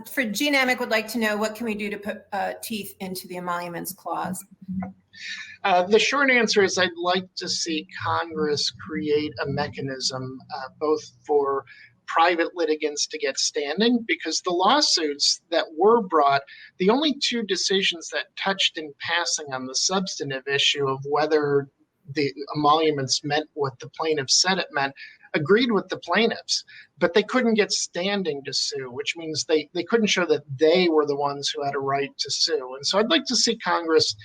For Gene Amick would like to know, what can we do to put teeth into the emoluments clause? The short answer is I'd like to see Congress create a mechanism both for private litigants to get standing, because the lawsuits that were brought, the only two decisions that touched in passing on the substantive issue of whether the emoluments meant what the plaintiff said it meant, agreed with the plaintiffs, but they couldn't get standing to sue, which means they couldn't show that they were the ones who had a right to sue. And so I'd like to see Congress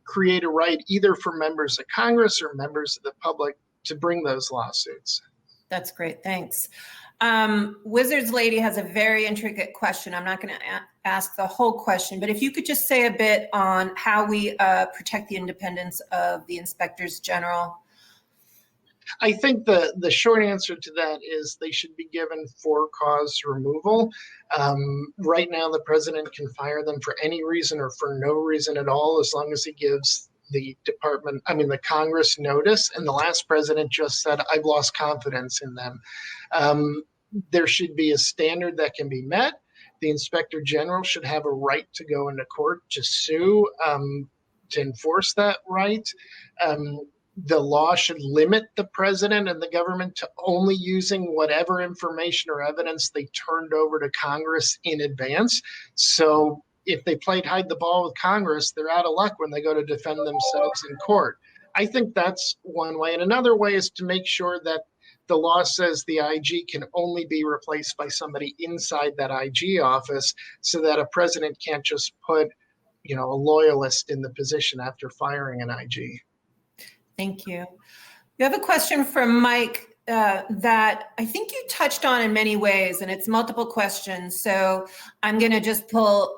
create a right either for members of Congress or members of the public to bring those lawsuits. That's great. Thanks. Wizards Lady has a very intricate question. I'm not going to ask the whole question, but if you could just say a bit on how we protect the independence of the inspectors general. I think the short answer to that is they should be given for-cause removal. Right now, the president can fire them for any reason or for no reason at all, as long as he gives the Congress notice. And the last president just said, I've lost confidence in them. There should be a standard that can be met. The inspector general should have a right to go into court to sue, to enforce that right. The law should limit the president and the government to only using whatever information or evidence they turned over to Congress in advance. So if they played hide the ball with Congress, they're out of luck when they go to defend themselves in court. I think that's one way. And another way is to make sure that the law says the IG can only be replaced by somebody inside that IG office, so that a president can't just put, a loyalist in the position after firing an IG. Thank you. We have a question from Mike that I think you touched on in many ways, and it's multiple questions. So I'm going to just pull,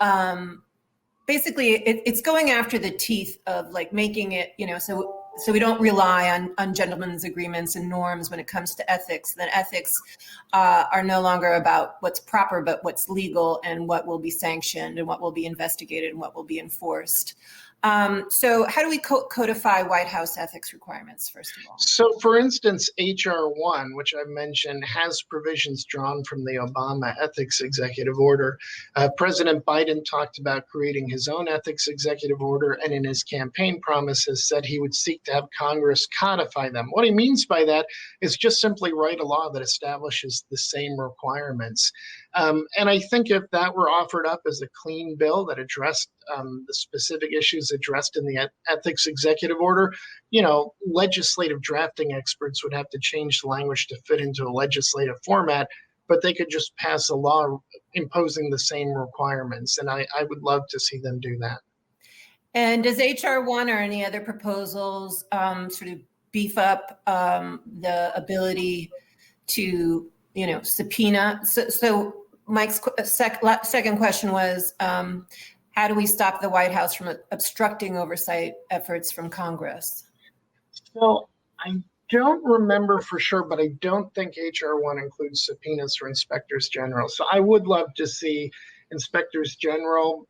basically it's going after the teeth of like making it, so we don't rely on gentlemen's agreements and norms when it comes to ethics. That ethics are no longer about what's proper, but what's legal and what will be sanctioned and what will be investigated and what will be enforced. So how do we codify White House ethics requirements, first of all? So, for instance, H.R. 1, which I mentioned, has provisions drawn from the Obama ethics executive order. President Biden talked about creating his own ethics executive order, and in his campaign promises said he would seek to have Congress codify them. What he means by that is just simply write a law that establishes the same requirements. And I think if that were offered up as a clean bill that addressed the specific issues addressed in the ethics executive order, legislative drafting experts would have to change the language to fit into a legislative format, but they could just pass a law imposing the same requirements. And I would love to see them do that. And does HR 1 or any other proposals sort of beef up the ability to, subpoena? So Mike's second question was, how do we stop the White House from obstructing oversight efforts from Congress? So I don't remember for sure, but I don't think H.R. 1 includes subpoenas for inspectors general. So I would love to see inspectors general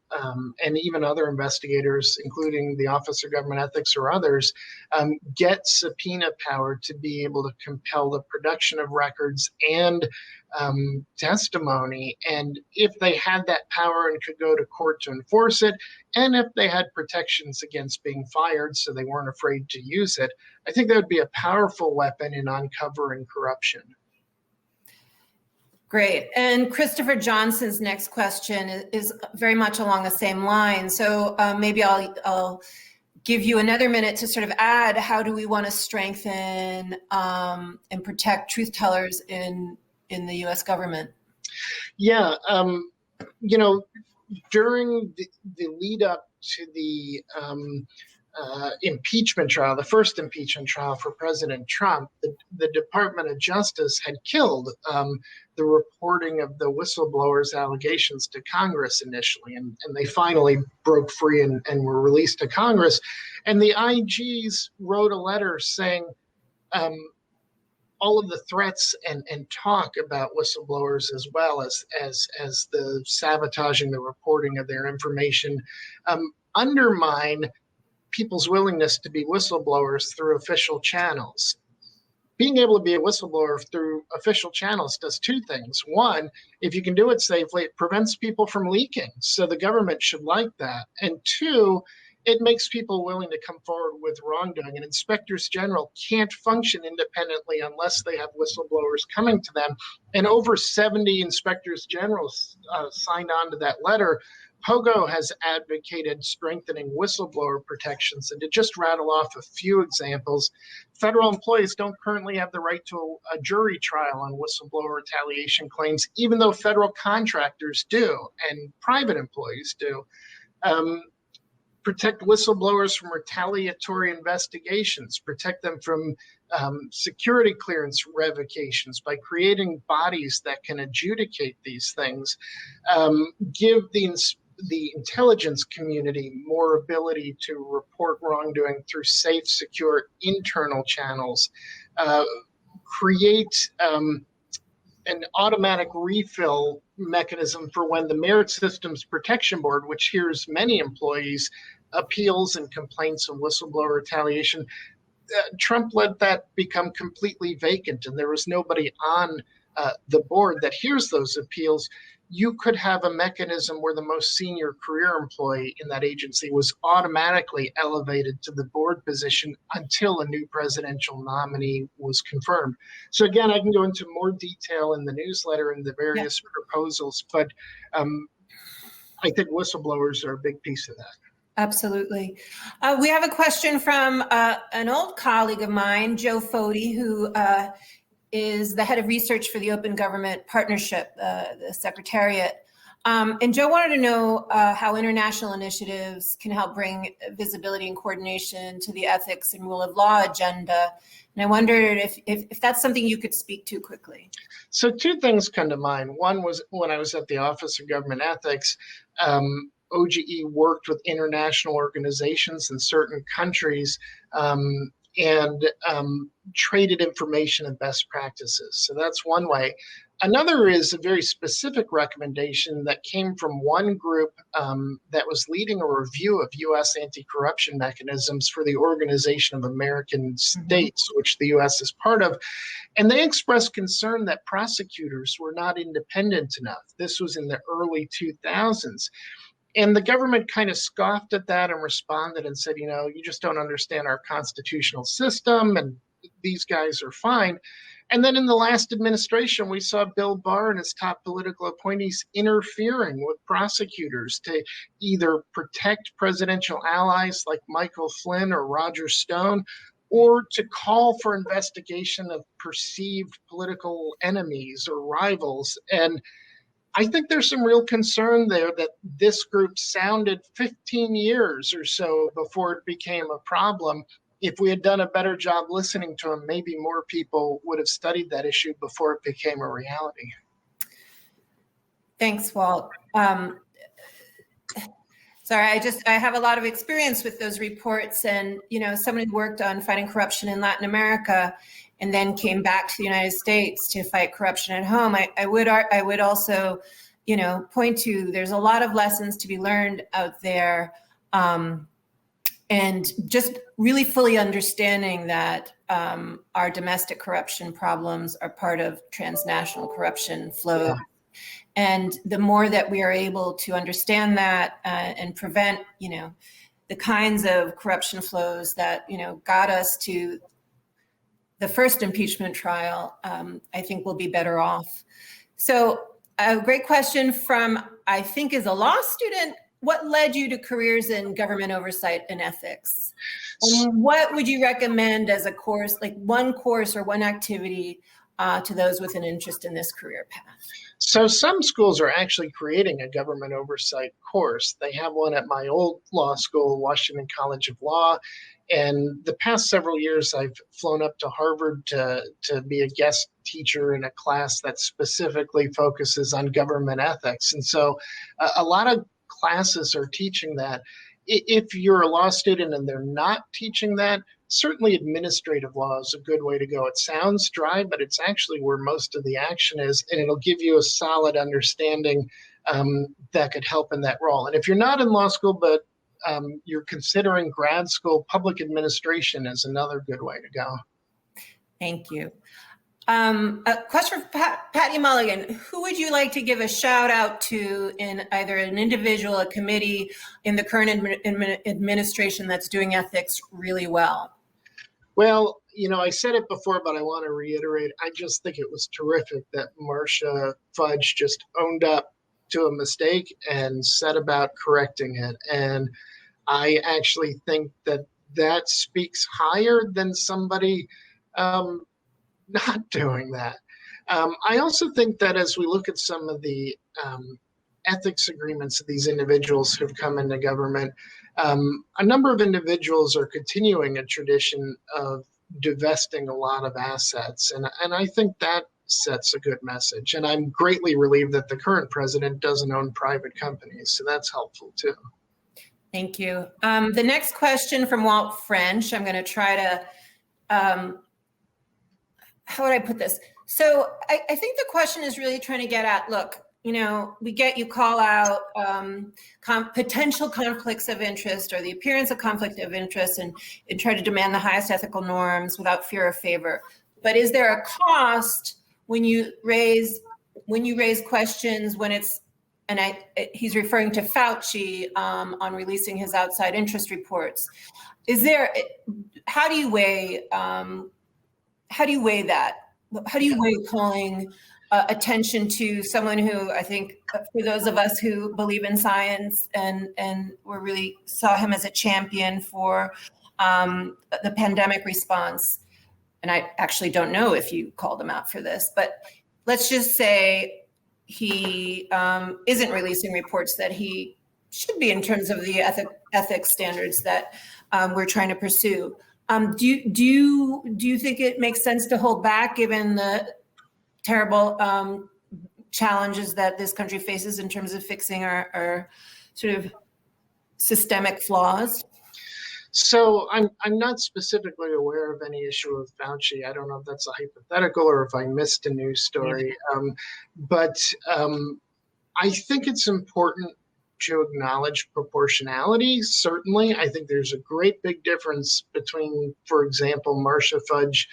and even other investigators, including the Office of Government Ethics or others, get subpoena power to be able to compel the production of records and testimony. And if they had that power and could go to court to enforce it, and if they had protections against being fired so they weren't afraid to use it, I think that would be a powerful weapon in uncovering corruption. Great. And Christopher Johnson's next question is very much along the same line. So maybe I'll give you another minute to sort of add, how do we want to strengthen and protect truth tellers in the U.S. government? Yeah, during the lead up to the impeachment trial, the first impeachment trial for President Trump, the Department of Justice had killed the reporting of the whistleblowers' allegations to Congress initially, and they finally broke free and were released to Congress. And the IGs wrote a letter saying all of the threats and talk about whistleblowers, as well as the sabotaging the reporting of their information, undermine people's willingness to be whistleblowers through official channels. Being able to be a whistleblower through official channels does two things. One, if you can do it safely, it prevents people from leaking. So the government should like that. And two, it makes people willing to come forward with wrongdoing. And inspectors general can't function independently unless they have whistleblowers coming to them. And over 70 inspectors generals signed on to that letter. POGO has advocated strengthening whistleblower protections. And to just rattle off a few examples, federal employees don't currently have the right to a jury trial on whistleblower retaliation claims, even though federal contractors do and private employees do. protect whistleblowers from retaliatory investigations, protect them from security clearance revocations by creating bodies that can adjudicate these things, give the intelligence community more ability to report wrongdoing through safe, secure internal channels, create an automatic refill mechanism for when the Merit Systems Protection Board, which hears many employees' appeals and complaints of whistleblower retaliation, Trump let that become completely vacant, and there was nobody on the board that hears those appeals. You could have a mechanism where the most senior career employee in that agency was automatically elevated to the board position until a new presidential nominee was confirmed. So again, I can go into more detail in the newsletter and the various proposals, but I think whistleblowers are a big piece of that. Absolutely. We have a question from an old colleague of mine, Joe Foti, who is the head of research for the Open Government Partnership, the Secretariat. And Joe wanted to know how international initiatives can help bring visibility and coordination to the ethics and rule of law agenda. And I wondered if that's something you could speak to quickly. So two things come to mind. One was when I was at the Office of Government Ethics, OGE worked with international organizations in certain countries and traded information and best practices. So that's one way. Another is a very specific recommendation that came from one group that was leading a review of U.S. anti-corruption mechanisms for the Organization of American States, which the U.S. is part of. And they expressed concern that prosecutors were not independent enough. This was in the early 2000s. And the government kind of scoffed at that and responded and said, you just don't understand our constitutional system, and these guys are fine. And then in the last administration, we saw Bill Barr and his top political appointees interfering with prosecutors to either protect presidential allies like Michael Flynn or Roger Stone, or to call for investigation of perceived political enemies or rivals. And I think there's some real concern there that this group sounded 15 years or so before it became a problem. If we had done a better job listening to them, maybe more people would have studied that issue before it became a reality. Thanks, Walt. Sorry, I have a lot of experience with those reports, and somebody who worked on fighting corruption in Latin America and then came back to the United States to fight corruption at home. I would also, point to there's a lot of lessons to be learned out there, and just really fully understanding that our domestic corruption problems are part of transnational corruption flow. Yeah. And the more that we are able to understand that and prevent, the kinds of corruption flows that, got us to the first impeachment trial, I think we'll be better off. So a great question from, I think, is a law student. What led you to careers in government oversight and ethics? And what would you recommend as a course, like one course or one activity to those with an interest in this career path? So some schools are actually creating a government oversight course. They have one at my old law school, Washington College of Law. And the past several years, I've flown up to Harvard to be a guest teacher in a class that specifically focuses on government ethics. And so a lot of classes are teaching that. If you're a law student and they're not teaching that, certainly administrative law is a good way to go. It sounds dry, but it's actually where most of the action is, and it'll give you a solid understanding that could help in that role. And if you're not in law school, but you're considering grad school, public administration is another good way to go. Thank you. A question for Patty Mulligan. Who would you like to give a shout out to in either an individual, a committee in the current administration that's doing ethics really well? Well, I said it before, but I want to reiterate. I just think it was terrific that Marcia Fudge just owned up to a mistake and set about correcting it. And I actually think that speaks higher than somebody not doing that. I also think that as we look at some of the ethics agreements of these individuals who've come into government, a number of individuals are continuing a tradition of divesting a lot of assets. And I think that sets a good message. And I'm greatly relieved that the current president doesn't own private companies. So that's helpful too. Thank you. The next question from Walt French, I'm going to try to, how would I put this? So I think the question is really trying to get at, look, we get you call out potential conflicts of interest or the appearance of conflict of interest and try to demand the highest ethical norms without fear or favor. But is there a cost when you raise questions when it's, and he's referring to Fauci on releasing his outside interest reports. How do you weigh that? How do you weigh calling attention to someone who I think for those of us who believe in science and we really saw him as a champion for the pandemic response, and I actually don't know if you called him out for this, but let's just say he isn't releasing reports that he should be in terms of the ethics standards that we're trying to pursue. Do you think it makes sense to hold back given the terrible challenges that this country faces in terms of fixing our sort of systemic flaws? So I'm not specifically aware of any issue with Fauci. I don't know if that's a hypothetical or if I missed a news story. But I think it's important to acknowledge proportionality. Certainly, I think there's a great big difference between, for example, Marcia Fudge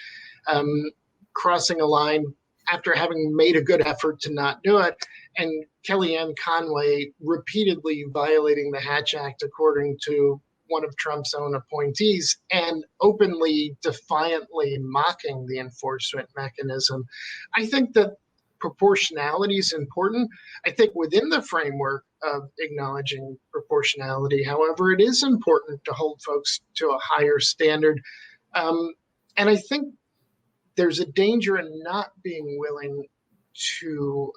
crossing a line after having made a good effort to not do it, and Kellyanne Conway repeatedly violating the Hatch Act according to one of Trump's own appointees and openly, defiantly mocking the enforcement mechanism. I think that proportionality is important. I think within the framework of acknowledging proportionality, however, it is important to hold folks to a higher standard. And I think there's a danger in not being willing to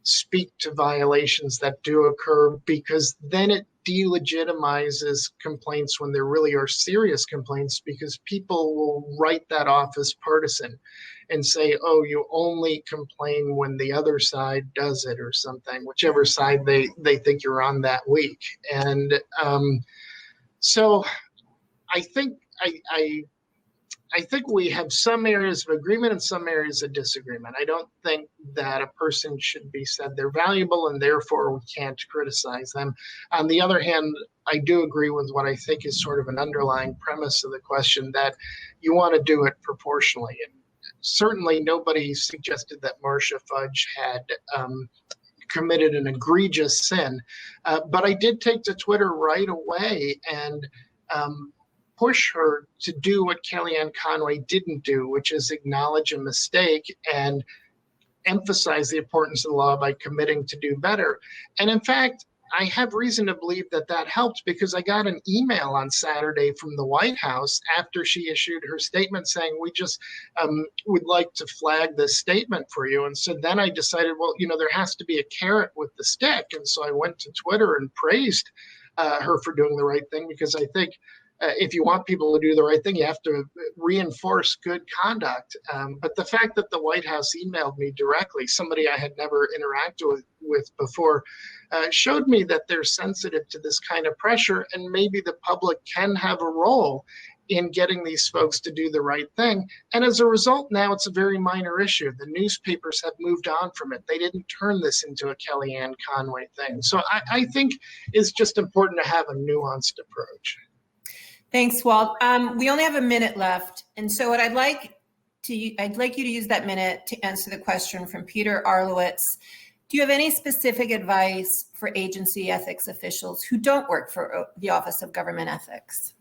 speak to violations that do occur, because then it delegitimizes complaints when there really are serious complaints, because people will write that off as partisan and say, oh, you only complain when the other side does it or something, whichever side they think you're on that week. And so I think I think we have some areas of agreement and some areas of disagreement. I don't think that a person should be said they're valuable and therefore we can't criticize them. On the other hand, I do agree with what I think is sort of an underlying premise of the question, that you want to do it proportionally. And certainly nobody suggested that Marcia Fudge had committed an egregious sin, but I did take to Twitter right away and push her to do what Kellyanne Conway didn't do, which is acknowledge a mistake and emphasize the importance of the law by committing to do better. And in fact, I have reason to believe that that helped, because I got an email on Saturday from the White House after she issued her statement saying, we just would like to flag this statement for you. And so then I decided, well, there has to be a carrot with the stick. And so I went to Twitter and praised her for doing the right thing, because I think if you want people to do the right thing, you have to reinforce good conduct. But the fact that the White House emailed me directly, somebody I had never interacted with before, showed me that they're sensitive to this kind of pressure, and maybe the public can have a role in getting these folks to do the right thing. And as a result, now it's a very minor issue. The newspapers have moved on from it. They didn't turn this into a Kellyanne Conway thing. So I think it's just important to have a nuanced approach. Thanks, Walt. We only have a minute left. And so what I'd like you to use that minute to answer the question from Peter Arlowitz. Do you have any specific advice for agency ethics officials who don't work for the Office of Government Ethics?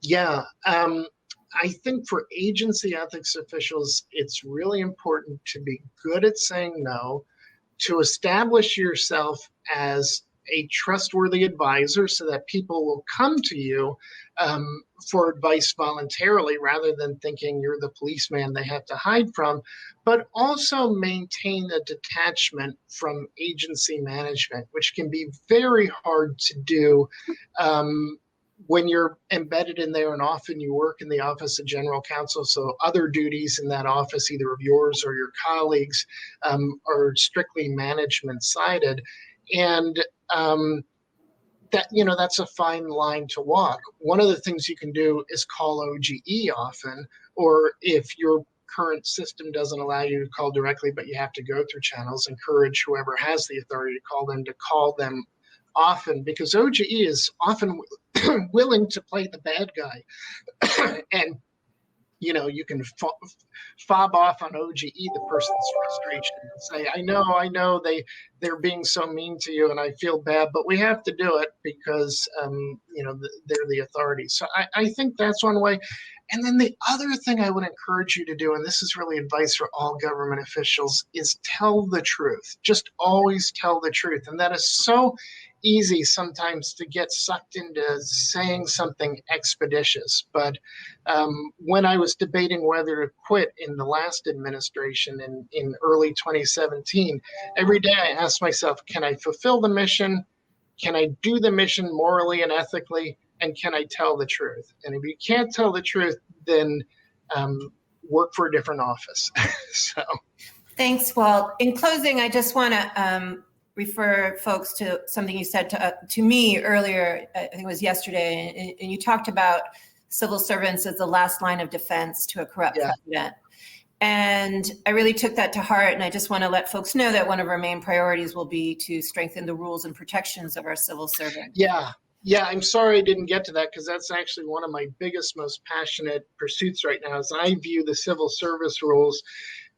Yeah, I think for agency ethics officials, it's really important to be good at saying no, to establish yourself as a trustworthy advisor so that people will come to you for advice voluntarily rather than thinking you're the policeman they have to hide from, but also maintain a detachment from agency management, which can be very hard to do when you're embedded in there, and often you work in the office of general counsel. So other duties in that office, either of yours or your colleagues, are strictly management sided. And that's a fine line to walk. One of the things you can do is call OGE often, or if your current system doesn't allow you to call directly, but you have to go through channels, encourage whoever has the authority to call them often, because OGE is often willing to play the bad guy. And you can fob off on OGE the person's frustration and say, I know they're being so mean to you and I feel bad, but we have to do it because they're the authority. So I think that's one way. And then the other thing I would encourage you to do, and this is really advice for all government officials, is tell the truth. Just always tell the truth. And that is so easy sometimes to get sucked into saying something expeditious. But when I was debating whether to quit in the last administration in early 2017, every day I asked myself, can I fulfill the mission? Can I do the mission morally and ethically? And can I tell the truth? And if you can't tell the truth, then work for a different office. So, thanks, Walt. In closing, I just want to refer folks to something you said to me earlier, I think it was yesterday, and you talked about civil servants as the last line of defense to a corrupt president. And I really took that to heart, and I just want to let folks know that one of our main priorities will be to strengthen the rules and protections of our civil servants. Yeah, I'm sorry I didn't get to that, because that's actually one of my biggest, most passionate pursuits right now, is I view the civil service rules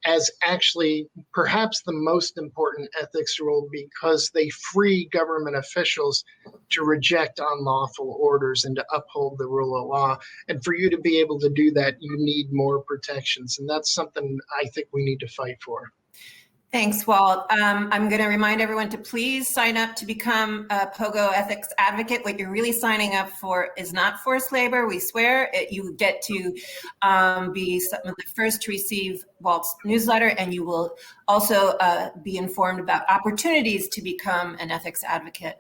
as actually perhaps the most important ethics rule, because they free government officials to reject unlawful orders and to uphold the rule of law. And for you to be able to do that, you need more protections. And that's something I think we need to fight for. Thanks, Walt. I'm going to remind everyone to please sign up to become a POGO ethics advocate. What you're really signing up for is not forced labor. We swear you get to be some of the first to receive Walt's newsletter, and you will also be informed about opportunities to become an ethics advocate.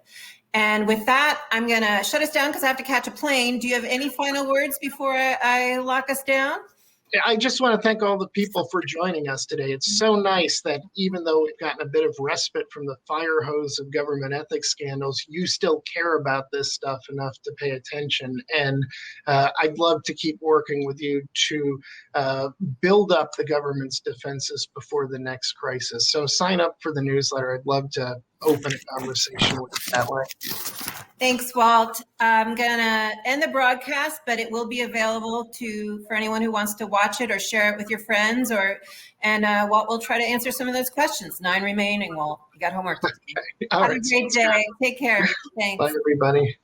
And with that, I'm going to shut us down because I have to catch a plane. Do you have any final words before I lock us down? I just want to thank all the people for joining us today. It's so nice that even though we've gotten a bit of respite from the fire hose of government ethics scandals, you still care about this stuff enough to pay attention. And I'd love to keep working with you to build up the government's defenses before the next crisis. So sign up for the newsletter. I'd love to open a conversation with you that way. Thanks, Walt. I'm going to end the broadcast, but it will be available for anyone who wants to watch it or share it with your friends. And Walt will try to answer some of those questions. 9 remaining, Walt. You got homework. Okay. All Have right. a great day. Take care. Thanks. Bye, everybody.